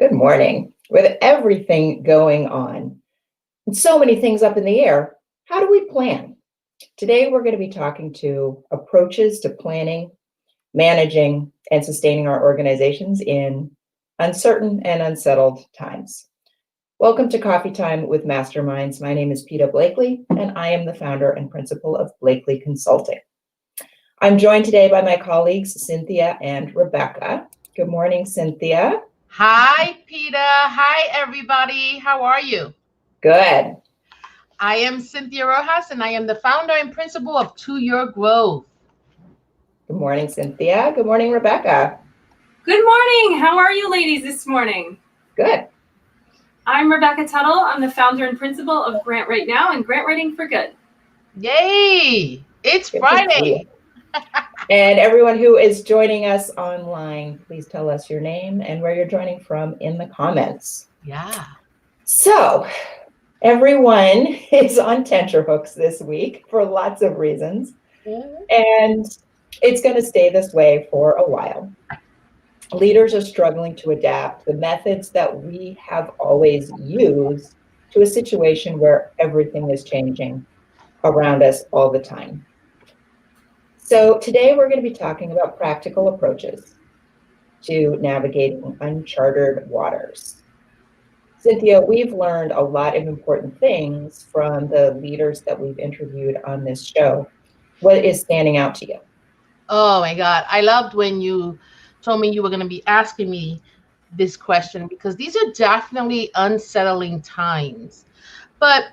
Good morning. With everything going on and so many things up in the air, how do we plan? Today, we're going to be talking to approaches to planning, managing, and sustaining our organizations in uncertain and unsettled times. Welcome to Coffee Time with Masterminds. My name is Peta Blakely, and I am the founder and principal of Blakely Consulting. I'm joined today by my colleagues, Cynthia and Rebecca. Good morning, Cynthia. Hi, Peter. Hi, everybody. How are you? Good. I am Cynthia Rojas, and I am the founder and principal of To Your Growth. Good morning, Cynthia. Good morning, Rebecca. Good morning. How are you ladies this morning? Good. I'm Rebecca Tuttle. I'm the founder and principal of Grant Right Now and Grant Writing for Good. Yay! It's Good Friday. And everyone who is joining us online, please tell us your name and where you're joining from in the comments. Yeah. So, everyone is on tenterhooks this week for lots of reasons. And it's going to stay this way for a while. Leaders are struggling to adapt the methods that we have always used to a situation where everything is changing around us all the time. So today we're going to be talking about practical approaches to navigating uncharted waters. Cynthia, we've learned a lot of important things from the leaders that we've interviewed on this show. What is standing out to you? Oh my God. I loved when you told me you were going to be asking me this question because these are definitely unsettling times. But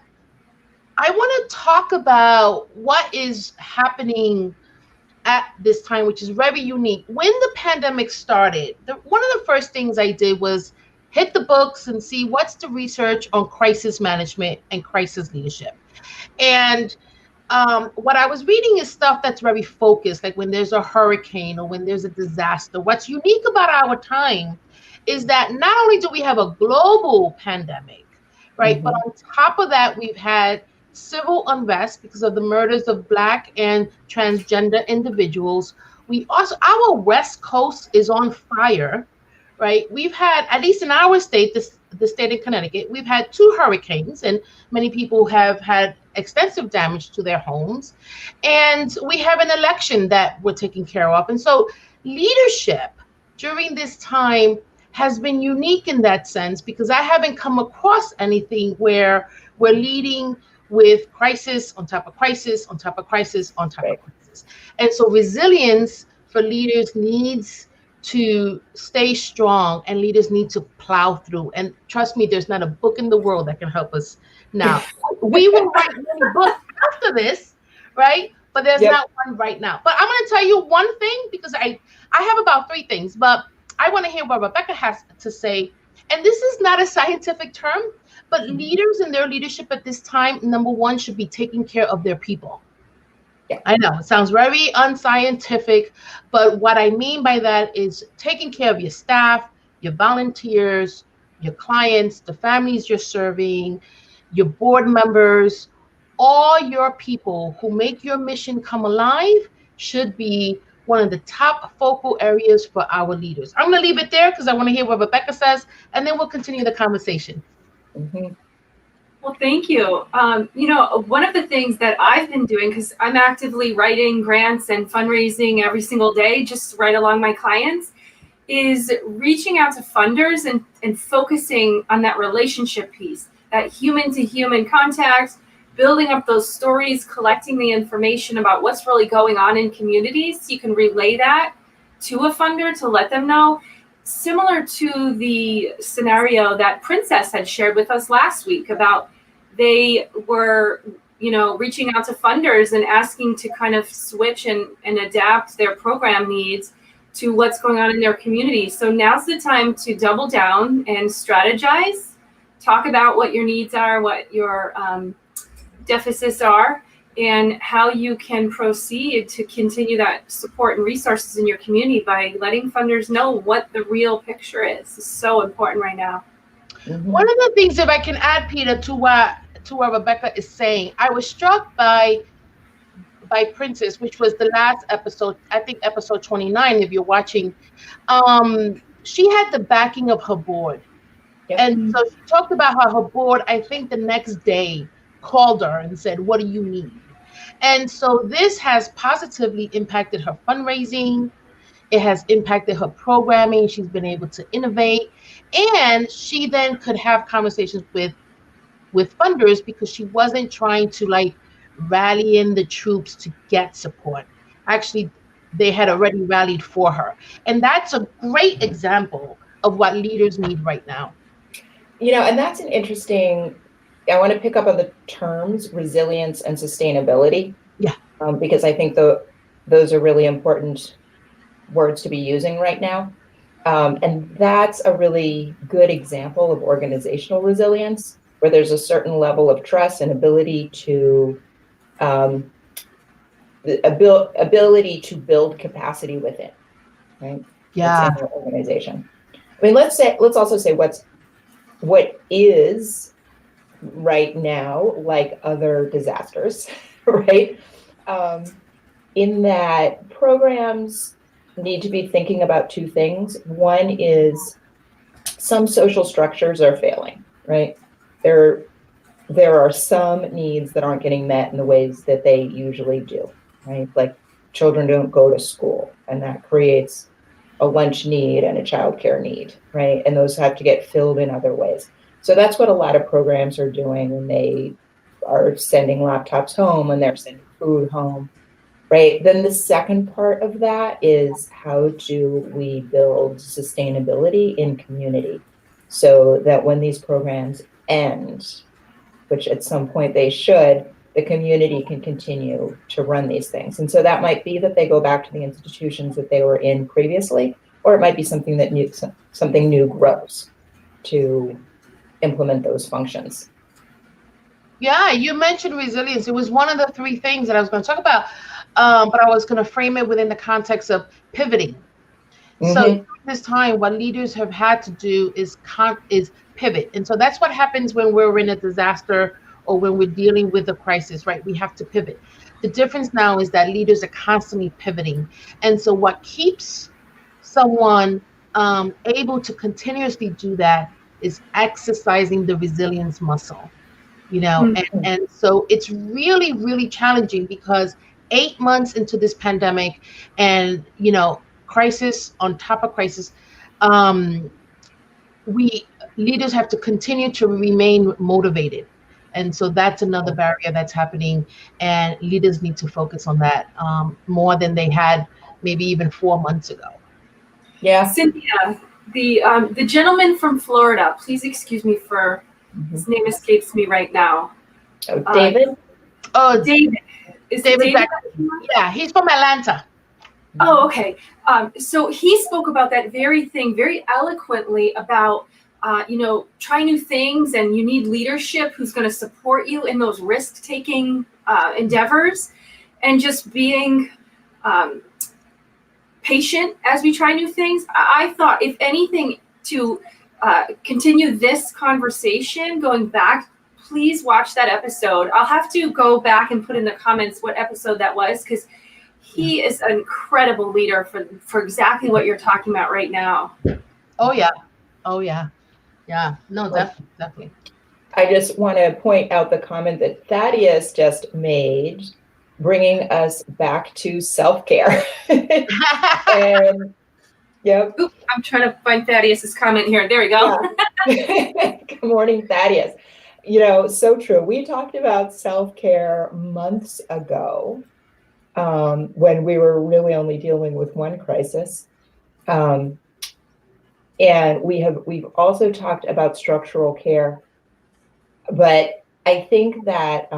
I want to talk about what is happening at this time, which is very unique. When the pandemic started, one of the first things I did was hit the books and see what's the research on crisis management and crisis leadership. And what I was reading is stuff that's very focused, like when there's a hurricane or when there's a disaster. What's unique about our time is that not only do we have a global pandemic, right, but on top of that, we've had civil unrest because of the murders of Black and transgender individuals. We also, our West Coast is on fire, right? We've had, at least in our state, the state of Connecticut, we've had 2 hurricanes, and many people have had extensive damage to their homes. And we have an election that we're taking care of. And so leadership during this time has been unique in that sense, because I haven't come across anything where we're leading with crisis on top of crisis on top of crisis on top of crisis. And so resilience for leaders needs to stay strong, and leaders need to plow through. And trust me, there's not a book in the world that can help us now. We will write many books after this, right? But there's not one right now. But I'm going to tell you one thing, because I have about 3 things, but I want to hear what Rebecca has to say. And this is not a scientific term, but leaders in their leadership at this time, number 1, should be taking care of their people. Yeah. I know it sounds very unscientific, but what I mean by that is taking care of your staff, your volunteers, your clients, the families you're serving, your board members, all your people who make your mission come alive should be one of the top focal areas for our leaders. I'm going to leave it there because I want to hear what Rebecca says, and then we'll continue the conversation. Well, thank you. One of the things that I've been doing, because I'm actively writing grants and fundraising every single day, just right along my clients, is reaching out to funders and focusing on that relationship piece, that human to human contact, building up those stories, collecting the information about what's really going on in communities. So you can relay that to a funder to let them know. Similar to the scenario that Princess had shared with us last week about they were, reaching out to funders and asking to kind of switch and adapt their program needs to what's going on in their community. So now's the time to double down and strategize, talk about what your needs are, what your deficits are, and how you can proceed to continue that support and resources in your community by letting funders know what the real picture is. It's so important right now. One of the things, if I can add, Peter, to what Rebecca is saying, I was struck by Princess, which was the last episode, I think episode 29, if you're watching. She had the backing of her board. Yep. And so she talked about how her board, I think the next day, called her and said, what do you need? And so this has positively impacted her fundraising. It has impacted her programming. She's been able to innovate. And she then could have conversations with funders because she wasn't trying to like rally in the troops to get support. Actually, they had already rallied for her. And that's a great example of what leaders need right now. And that's an interesting, I want to pick up on the terms resilience and sustainability. Yeah. Because I think those are really important words to be using right now. And that's a really good example of organizational resilience, where there's a certain level of trust and ability to ability to build capacity within, right? Yeah. Within your organization. I mean, let's also say what is right now like other disasters, right? In that programs need to be thinking about two things. One is some social structures are failing, right? There are some needs that aren't getting met in the ways that they usually do, right? Like children don't go to school, and that creates a lunch need and a childcare need, right? And those have to get filled in other ways. So that's what a lot of programs are doing when they are sending laptops home and they're sending food home, right? Then the second part of that is how do we build sustainability in community so that when these programs end, which at some point they should, the community can continue to run these things. And so that might be that they go back to the institutions that they were in previously, or it might be something new grows to implement those functions. Yeah, you mentioned resilience. It was one of the three things that I was going to talk about, but I was going to frame it within the context of pivoting. Mm-hmm. So during this time, what leaders have had to do is pivot. And so that's what happens when we're in a disaster or when we're dealing with a crisis, right? We have to pivot. The difference now is that leaders are constantly pivoting. And so what keeps someone able to continuously do that is exercising the resilience muscle, and so it's really, really challenging because 8 months into this pandemic and, crisis on top of crisis, we leaders have to continue to remain motivated. And so that's another barrier that's happening, and leaders need to focus on that more than they had maybe even 4 months ago. Yeah. Cynthia, the gentleman from Florida, please excuse me for his name escapes me right now. Oh, David? David. Is David? Yeah, he's from Atlanta. Oh, okay. So he spoke about that very thing very eloquently about, try new things, and you need leadership who's going to support you in those risk-taking endeavors, and just being patient as we try new things. I thought, if anything, to continue this conversation, going back, please watch that episode. I'll have to go back and put in the comments what episode that was, because he is an incredible leader for exactly what you're talking about right now. Oh yeah. Yeah. No, definitely. I just want to point out the comment that Thaddeus just made, bringing us back to self-care. And yep. Oop, I'm trying to find Thaddeus's comment here. There we go. Yeah. Good morning, Thaddeus. So true. We talked about self-care months ago when we were really only dealing with one crisis. And we've also talked about structural care, but I think that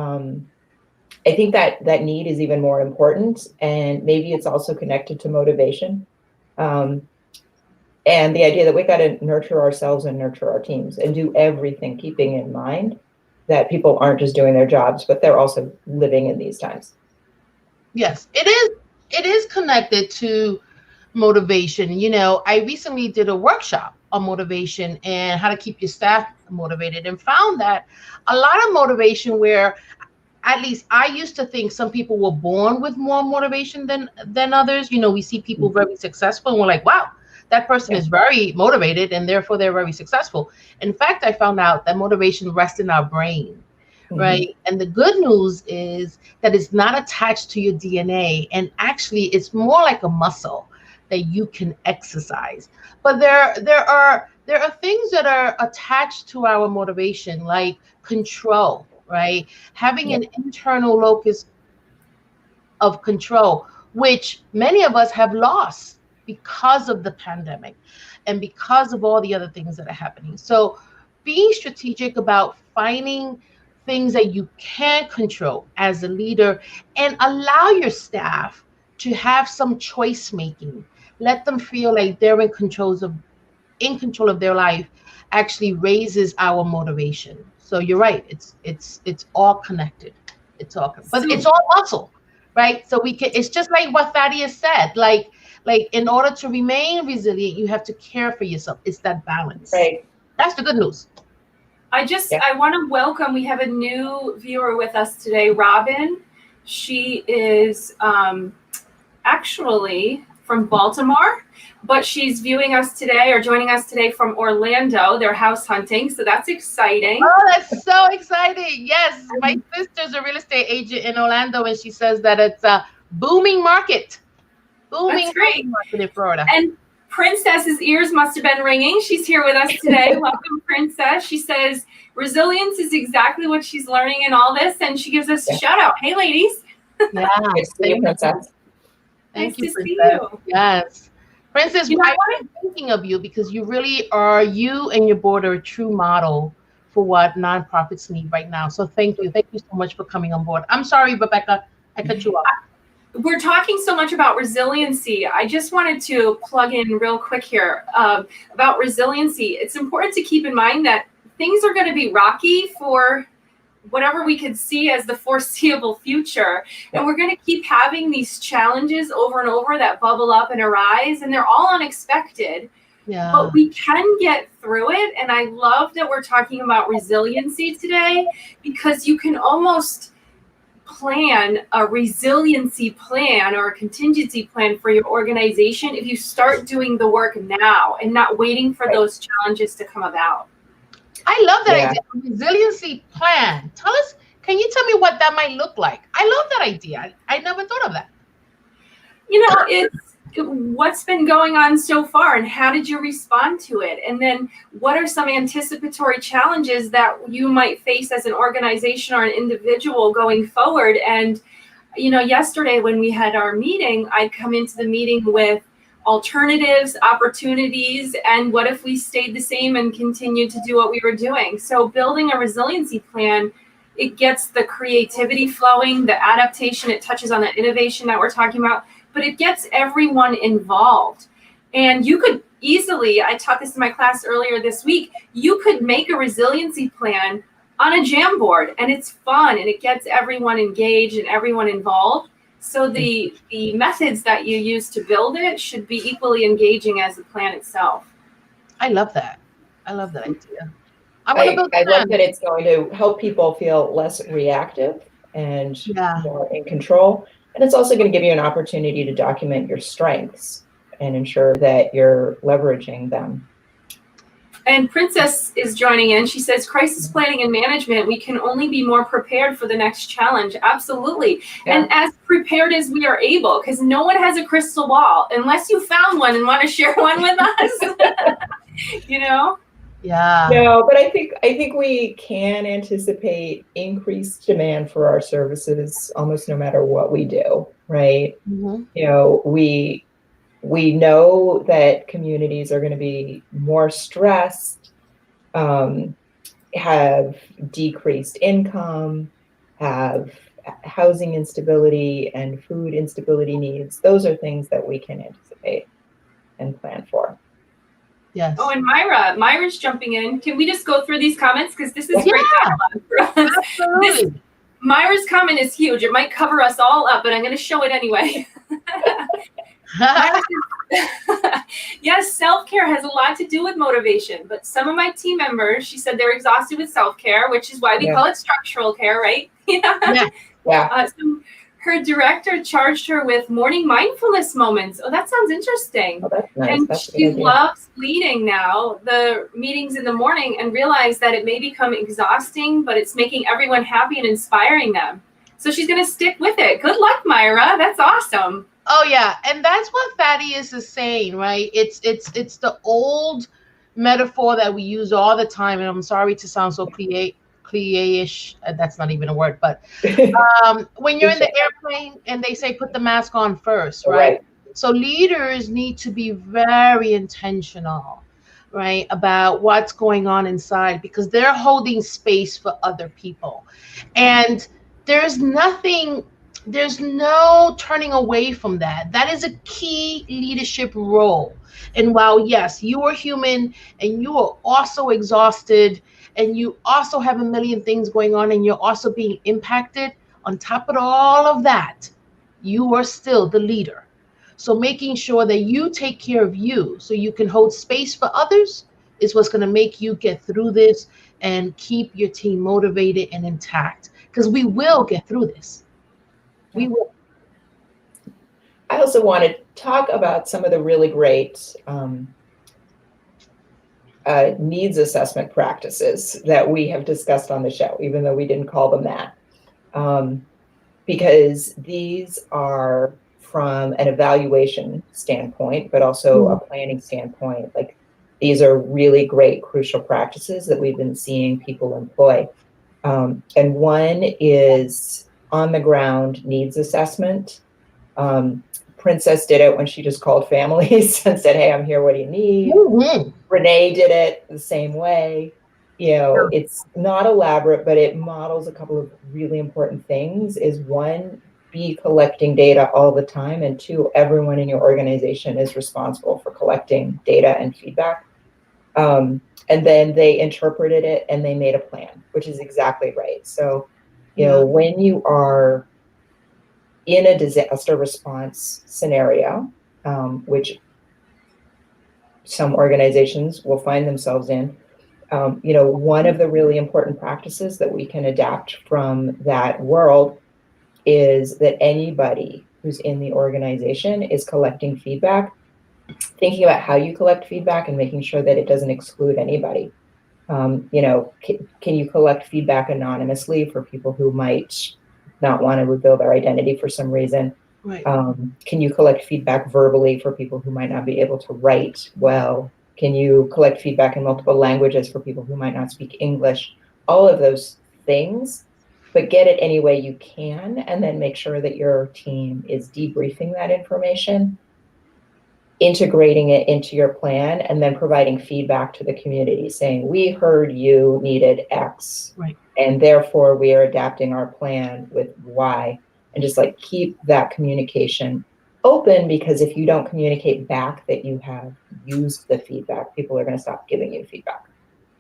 that need is even more important, and maybe it's also connected to motivation. And the idea that we got to nurture ourselves and nurture our teams and do everything keeping in mind that people aren't just doing their jobs, but they're also living in these times. Yes, it is connected to motivation. I recently did a workshop on motivation and how to keep your staff motivated, and found that a lot of motivation, where at least I used to think some people were born with more motivation than others. We see people very successful and we're like, wow, that person is very motivated and therefore they're very successful. In fact, I found out that motivation rests in our brain, right? And the good news is that it's not attached to your DNA, and actually it's more like a muscle that you can exercise. But there are things that are attached to our motivation, like control, right? Having an internal locus of control, which many of us have lost because of the pandemic and because of all the other things that are happening. So being strategic about finding things that you can control as a leader, and allow your staff to have some choice making. Let them feel like they're in control of their life, actually raises our motivation. So you're right. It's all connected. But it's all muscle, right? So it's just like what Thaddeus said, like in order to remain resilient, you have to care for yourself. It's that balance. Right. That's the good news. I want to welcome, we have a new viewer with us today, Robin. She is actually from Baltimore, but she's viewing us today or joining us today from Orlando. They're house hunting, so that's exciting. Oh, that's so exciting. Yes, my sister's a real estate agent in Orlando, and she says that it's a booming market. Booming market in Florida. And Princess's ears must have been ringing. She's here with us today. Welcome, Princess. She says resilience is exactly what she's learning in all this, and she gives us a shout out. Hey, ladies. Yeah, Thank you, Princess. Thank you, nice to see Princess. you. Yes. Princess, I've been thinking of you because you and your board are a true model for what nonprofits need right now. So thank you. Thank you so much for coming on board. I'm sorry, Rebecca, I cut you off. We're talking so much about resiliency. I just wanted to plug in real quick here about resiliency. It's important to keep in mind that things are going to be rocky for whatever we could see as the foreseeable future. And we're going to keep having these challenges over and over that bubble up and arise, and they're all unexpected. Yeah. But we can get through it. And I love that we're talking about resiliency today, because you can almost plan a resiliency plan or a contingency plan for your organization if you start doing the work now and not waiting for those challenges to come about. I love that idea. Resiliency plan. Can you tell me what that might look like? I love that idea. I never thought of that. It's what's been going on so far and how did you respond to it? And then what are some anticipatory challenges that you might face as an organization or an individual going forward? And, yesterday when we had our meeting, I'd come into the meeting with alternatives, opportunities, and what if we stayed the same and continued to do what we were doing? So building a resiliency plan, it gets the creativity flowing, the adaptation, it touches on the innovation that we're talking about, but it gets everyone involved. And you could easily, I taught this in my class earlier this week, you could make a resiliency plan on a Jamboard, and it's fun and it gets everyone engaged and everyone involved. So the methods that you use to build it should be equally engaging as the plan itself. I love that. I love that idea. I love that it's going to help people feel less reactive and more in control. And it's also going to give you an opportunity to document your strengths and ensure that you're leveraging them. And Princess is joining in. She says, crisis planning and management, we can only be more prepared for the next challenge. Absolutely. Yeah. And as prepared as we are able, because no one has a crystal ball unless you found one and want to share one with us. Yeah. No, but I think we can anticipate increased demand for our services almost no matter what we do, right? Mm-hmm. We know that communities are going to be more stressed, have decreased income, have housing instability and food instability needs. Those are things that we can anticipate and plan for. Yes. Oh, and Myra's jumping in. Can we just go through these comments? Because this is great dialogue for us. Absolutely. Myra's comment is huge. It might cover us all up, but I'm going to show it anyway. Yes, self-care has a lot to do with motivation, but some of my team members, she said, they're exhausted with self-care, which is why we call it structural care, right? Yeah. Some her director charged her with morning mindfulness moments. Oh, that sounds interesting. Oh, that's nice. And That's a good she idea. loves leading now the meetings in the morning, and realized that it may become exhausting, but it's making everyone happy and inspiring them. So she's going to stick with it. Good luck, Myra. That's awesome. Oh yeah, and that's what Thaddeus is saying, right? It's the old metaphor that we use all the time, and I'm sorry to sound so cliche-ish. That's not even a word, but when you're in the airplane and they say put the mask on first, right? So leaders need to be very intentional, right, about what's going on inside, because they're holding space for other people, and there's no turning away from that. That is a key leadership role. And while, yes, you are human and you are also exhausted and you also have a million things going on and you're also being impacted, on top of all of that, you are still the leader. So making sure that you take care of you so you can hold space for others is what's going to make you get through this and keep your team motivated and intact, because we will get through this. We will. I also want to talk about some of the really great needs assessment practices that we have discussed on the show, even though we didn't call them that. Because these are from an evaluation standpoint, but also a planning standpoint. Like, these are really great, crucial practices that we've been seeing people employ. And one is on the ground needs assessment. Princess did it when she just called families and said, hey, I'm here, what do you need? Mm-hmm. Renee did it the same way. You know, it's not elaborate, but it models a couple of really important things. Is one, be collecting data all the time, and two, everyone in your organization is responsible for collecting data and feedback. And then they interpreted it and they made a plan, which is exactly right. So, you know, when you are in a disaster response scenario, which some organizations will find themselves in, you know, one of the really important practices that we can adapt from that world is that anybody who's in the organization is collecting feedback, thinking about how you collect feedback and making sure that it doesn't exclude anybody. You know, can you collect feedback anonymously for people who might not want to reveal their identity for some reason? Right. Can you collect feedback verbally for people who might not be able to write well? Can you collect feedback in multiple languages for people who might not speak English? All of those things, but get it any way you can, and then make sure that your team is debriefing that information, integrating it into your plan, and then providing feedback to the community saying, we heard you needed X, right, and therefore we are adapting our plan with Y. And just like keep that communication open, because if you don't communicate back that you have used the feedback, people are going to stop giving you feedback.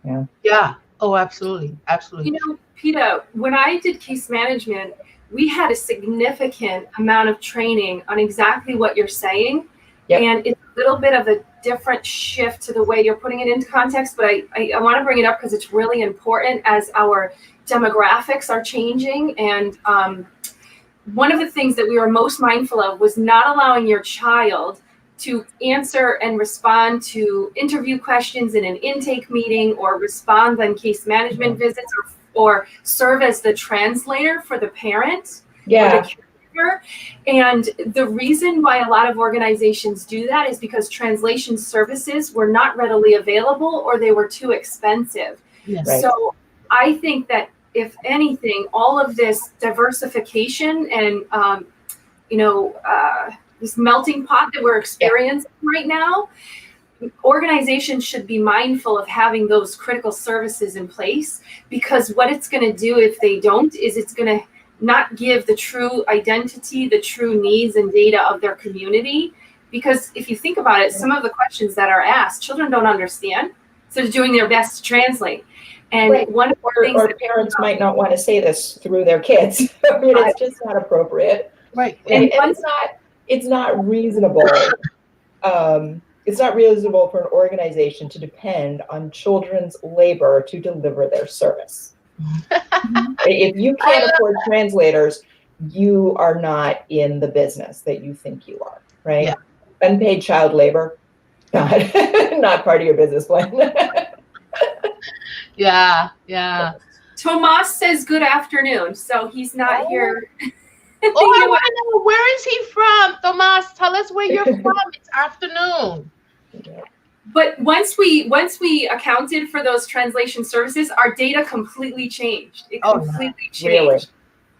Yeah. Yeah. Oh, absolutely. Absolutely. You know, Peta, when I did case management, we had a significant amount of training on exactly what you're saying. Yep. And it's a little bit of a different shift to the way you're putting it into context, but I want to bring it up because it's really important as our demographics are changing. And one of the things that we were most mindful of was not allowing your child to answer and respond to interview questions in an intake meeting, or respond on case management visits, or serve as the translator for the parent. Yeah. Or the caregiver. And the reason why a lot of organizations do that is because translation services were not readily available, or they were too expensive. Yes. Right. So I think that, if anything, all of this diversification and, this melting pot that we're experiencing right now, organizations should be mindful of having those critical services in place, because what it's going to do if they don't is it's going to not give the true identity, the true needs and data of their community. Because if you think about it, some of the questions that are asked, children don't understand, so they're doing their best to translate. And one of the things that parents might not want to say this through their kids. I mean, it's just not appropriate. Right. And it's not reasonable. It's not reasonable for an organization to depend on children's labor to deliver their service. If you can't afford translators, you are not in the business that you think you are, right? Yeah. Unpaid child labor, not part of your business plan. Yeah. Tomas says good afternoon, so he's not here. Oh, I want to know, where is he from? Tomas, tell us where you're from. It's afternoon. Yeah. But once we accounted for those translation services, our data completely changed. It completely changed. Really?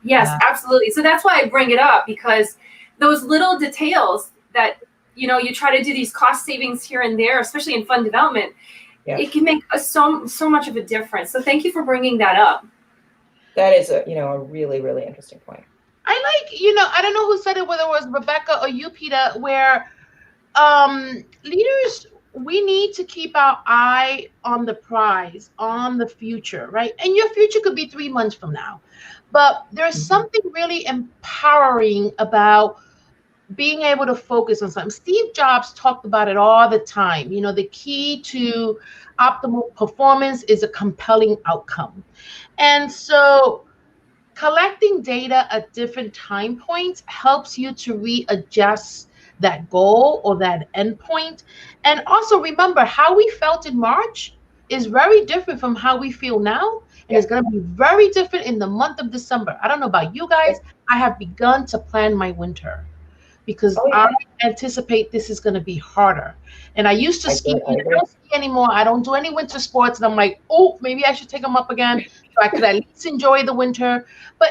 Yes, absolutely. So that's why I bring it up, because those little details that, you try to do these cost savings here and there, especially in fund development, it can make so much of a difference. So thank you for bringing that up. That is a really, really interesting point. I I don't know who said it, whether it was Rebecca or you, Peter, where leaders, we need to keep our eye on the prize, on the future, right? And your future could be 3 months from now. But there's something really empowering about being able to focus on something. Steve Jobs talked about it all the time. The key to optimal performance is a compelling outcome. And so collecting data at different time points helps you to readjust that goal or that endpoint. And also remember, how we felt in March is very different from how we feel now. And it's going to be very different in the month of December. I don't know about you guys. I have begun to plan my winter because I anticipate this is going to be harder. And I used to ski. I don't ski anymore. I don't do any winter sports. And I'm like, oh, maybe I should take them up again so I could at least enjoy the winter. But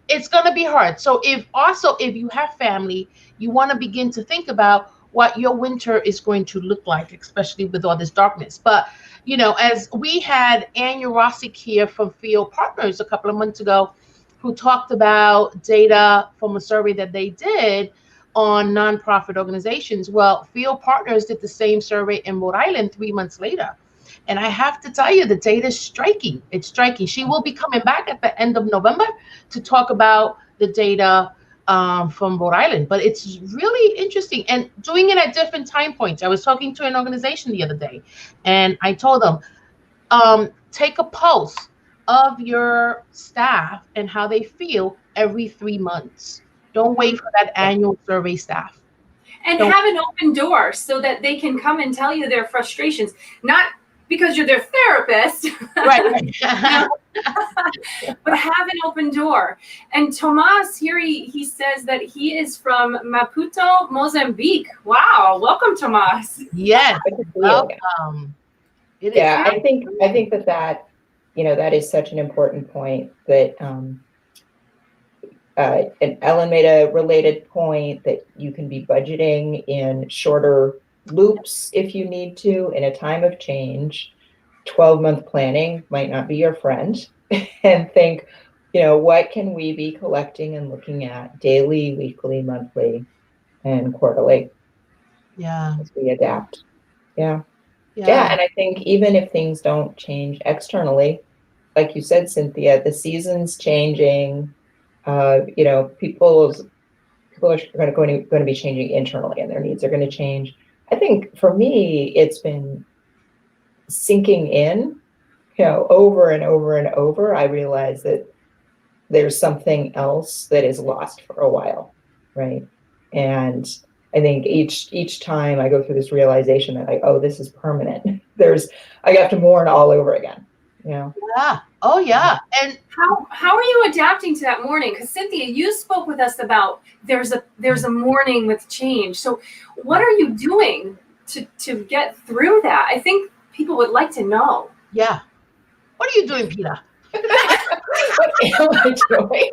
it's going to be hard. So if you have family, you want to begin to think about what your winter is going to look like, especially with all this darkness. But, as we had Ann Urosic here from Field Partners a couple of months ago, who talked about data from a survey that they did on nonprofit organizations. Well, Field Partners did the same survey in Rhode Island 3 months later. And I have to tell you, the data is striking. It's striking. She will be coming back at the end of November to talk about the data from Rhode Island. But it's really interesting and doing it at different time points. I was talking to an organization the other day, and I told them, take a pulse of your staff and how they feel every 3 months. Don't wait for that annual survey staff. And have an open door so that they can come and tell you their frustrations, not because you're their therapist, right? But have an open door. And Tomas here, he says that he is from Maputo, Mozambique. Wow, welcome, Tomas. Yes, welcome. I think that that is such an important point that. And Ellen made a related point that you can be budgeting in shorter loops if you need to in a time of change. 12-month planning might not be your friend. And think, what can we be collecting and looking at daily, weekly, monthly, and quarterly? Yeah. As we adapt. Yeah. And I think even if things don't change externally, like you said, Cynthia, the season's changing. People are going to be changing internally, and their needs are going to change. I think for me, it's been sinking in, over and over and over. I realize that there's something else that is lost for a while, right? And I think each time I go through this realization that this is permanent. I have to mourn all over again. Yeah. Oh, yeah. And how are you adapting to that mourning? Because Cynthia, you spoke with us about there's a mourning with change. So what are you doing to get through that? I think people would like to know. Yeah. What are you doing, Peter? What am I doing?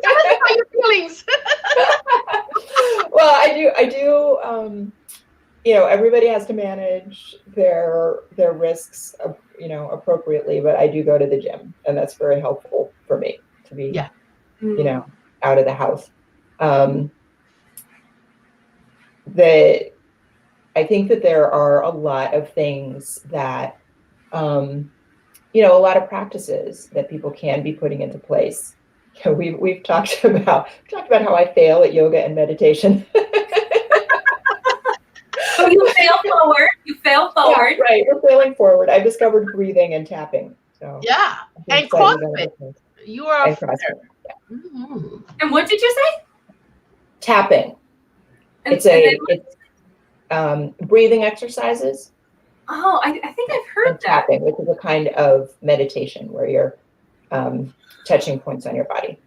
Tell us about your feelings. Well, I do. Everybody has to manage their risks, appropriately. But I do go to the gym, and that's very helpful for me to be, out of the house. I think that there are a lot of things that, a lot of practices that people can be putting into place. We've talked about how I fail at yoga and meditation. So you fail forward. Yeah, right. We're failing forward. I discovered breathing and tapping. So and CrossFit. You are a fighter. And what did you say? Tapping. It's breathing exercises. Oh, I think I've heard and that. Tapping, which is a kind of meditation where you're touching points on your body.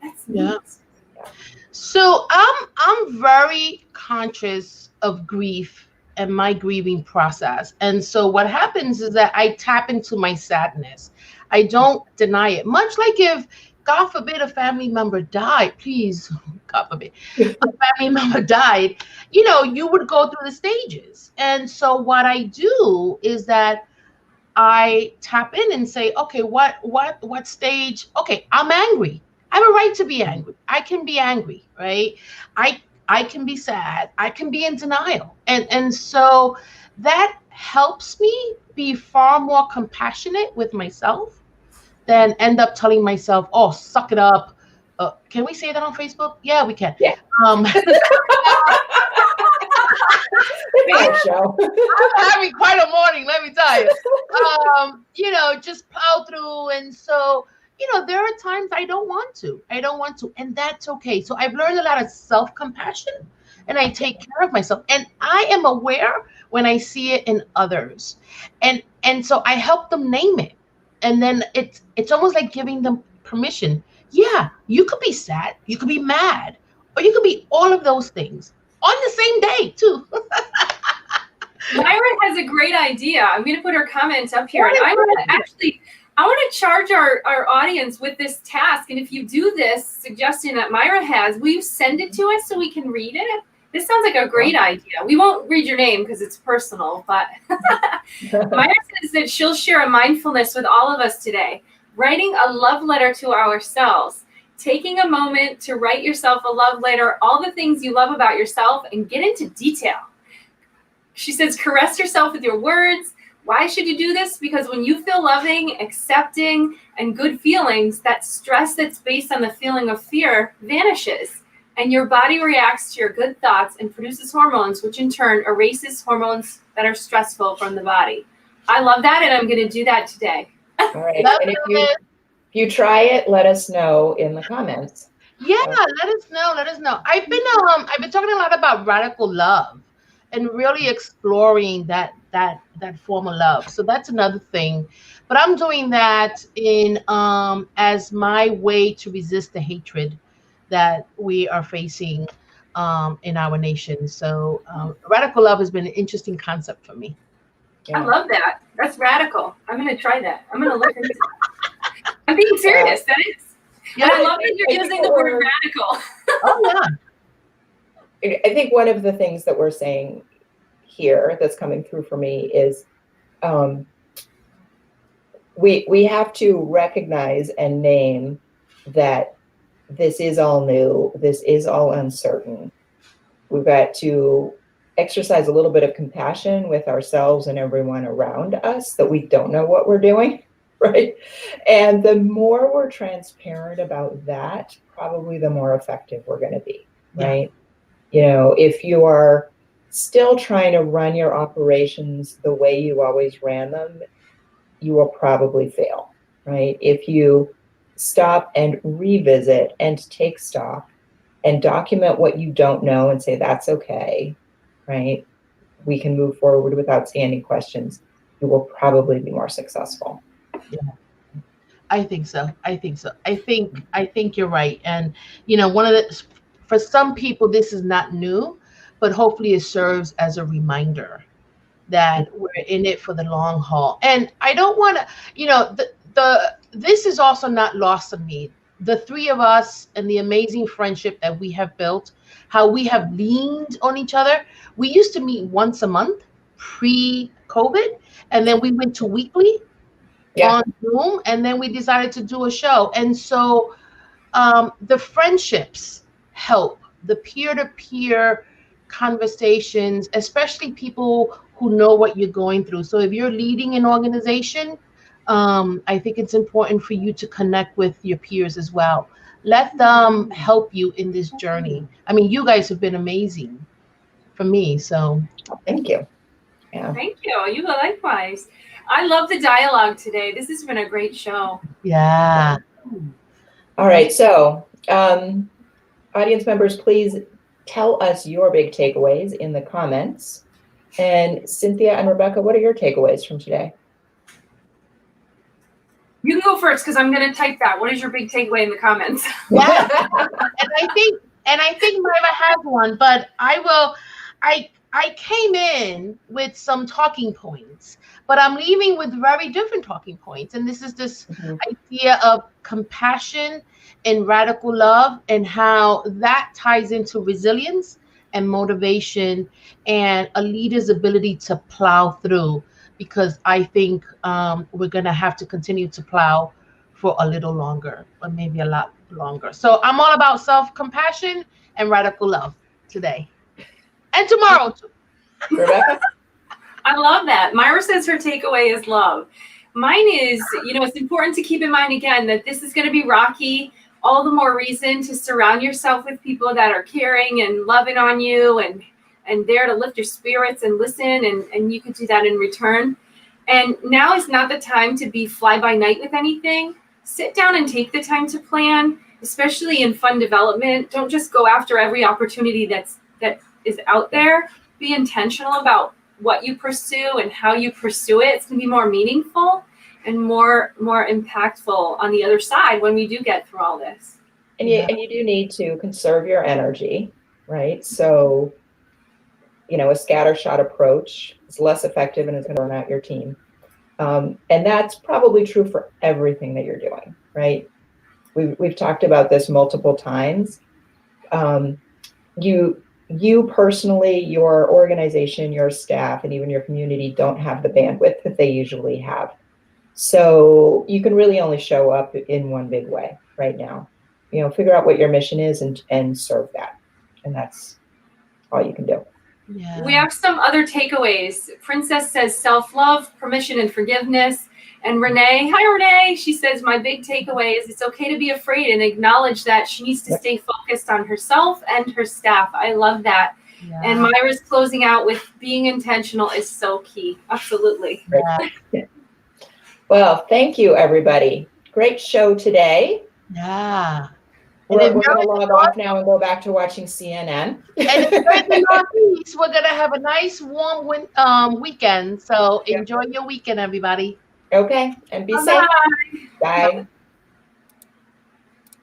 That's neat. Yeah. So I'm very conscious of grief and my grieving process. And so what happens is that I tap into my sadness. I don't deny it. Much like if, God forbid, a family member died, please, God forbid, a family member died, you would go through the stages. And so what I do is that I tap in and say, okay, what stage? Okay, I'm angry. I have a right to be angry. I can be angry, right? I can be sad. I can be in denial. And so that helps me be far more compassionate with myself than end up telling myself, oh, suck it up. Can we say that on Facebook? Yeah, we can. Yeah. I'm having quite a morning, let me tell you. Just plow through. And so, there are times I don't want to, and that's okay. So I've learned a lot of self-compassion, and I take care of myself, and I am aware when I see it in others. And so I help them name it. And then it's almost like giving them permission. Yeah, you could be sad, you could be mad, or you could be all of those things on the same day too. Myra has a great idea. I'm going to put her comments up here. And I want to charge our audience with this task. And if you do this suggestion that Myra has, will you send it to us so we can read it? This sounds like a great idea. We won't read your name because it's personal, but Myra says that she'll share a mindfulness with all of us today. Writing a love letter to ourselves. Taking a moment to write yourself a love letter, all the things you love about yourself, and get into detail. She says, caress yourself with your words. Why should you do this? Because when you feel loving, accepting, and good feelings, that stress that's based on the feeling of fear vanishes. And your body reacts to your good thoughts and produces hormones, which in turn erases hormones that are stressful from the body. I love that, and I'm going to do that today. All right. And if you try it, let us know in the comments. Yeah, let us know. I've been talking a lot about radical love and really exploring that form of love. So that's another thing. But I'm doing that in as my way to resist the hatred that we are facing in our nation. So radical love has been an interesting concept for me. Yeah. I love that. That's radical. I'm going to try that. I'm going to look into it. I'm being serious. That is. Yeah, I love that you're using the word radical. Oh, yeah. I think one of the things that we're saying here that's coming through for me is we have to recognize and name that this is all new. This is all uncertain. We've got to exercise a little bit of compassion with ourselves and everyone around us that we don't know what we're doing, right? And the more we're transparent about that, probably the more effective we're going to be, right? Yeah. If you are still trying to run your operations the way you always ran them, you will probably fail, right? If you stop and revisit and take stock and document what you don't know and say, that's okay, right? We can move forward with outstanding questions. You will probably be more successful. Yeah. I think so. I think you're right. And, one of the, for some people, this is not new, but hopefully it serves as a reminder that we're in it for the long haul. And I don't want to, this is also not lost on me. The three of us and the amazing friendship that we have built, how we have leaned on each other. We used to meet once a month pre-COVID, and then we went to weekly on Zoom, and then we decided to do a show. And so the friendships help, the peer-to-peer conversations, especially people who know what you're going through. So if you're leading an organization, I think it's important for you to connect with your peers as well. Let them help you in this journey. I mean, you guys have been amazing for me. So thank you. Yeah. Thank you. You likewise. I love the dialogue today. This has been a great show. Yeah. All right. So audience members, please tell us your big takeaways in the comments. And Cynthia and Rebecca, what are your takeaways from today? You can go first because I'm going to type that. What is your big takeaway in the comments? Yeah. and I think Myra has one, but I came in with some talking points, but I'm leaving with very different talking points. And this is this idea of compassion and radical love, and how that ties into resilience and motivation and a leader's ability to plow through, because I think we're going to have to continue to plow for a little longer, or maybe a lot longer. So I'm all about self-compassion and radical love today and tomorrow too. Rebecca? I love that. Myra says her takeaway is love. Mine is, it's important to keep in mind again that this is going to be rocky. All the more reason to surround yourself with people that are caring and loving on you and there to lift your spirits and listen, and you can do that in return. And now is not the time to be fly by night with anything. Sit down and take the time to plan, especially in fund development. Don't just go after every opportunity that is out there. Be intentional about what you pursue and how you pursue it. It's going to be more meaningful and more impactful on the other side when we do get through all this. And you do need to conserve your energy, right? So, a scattershot approach is less effective and is going to burn out your team. And that's probably true for everything that you're doing, right? We've talked about this multiple times. You personally, your organization, your staff, and even your community don't have the bandwidth that they usually have. So you can really only show up in one big way right now. Figure out what your mission is and serve that. And that's all you can do. Yeah. We have some other takeaways. Princess says self-love, permission, and forgiveness. And Renee, hi Renee, she says, my big takeaway is it's okay to be afraid and acknowledge that she needs to stay focused on herself and her staff. I love that. Yeah. And Myra's closing out with being intentional is so key. Absolutely. Yeah. Well, thank you, everybody. Great show today. Yeah. We're going to log off now and go back to watching CNN. And if you're in the Northeast, we're going to have a nice warm weekend. So enjoy your weekend, everybody. Okay. And be Bye-bye. safe. Bye.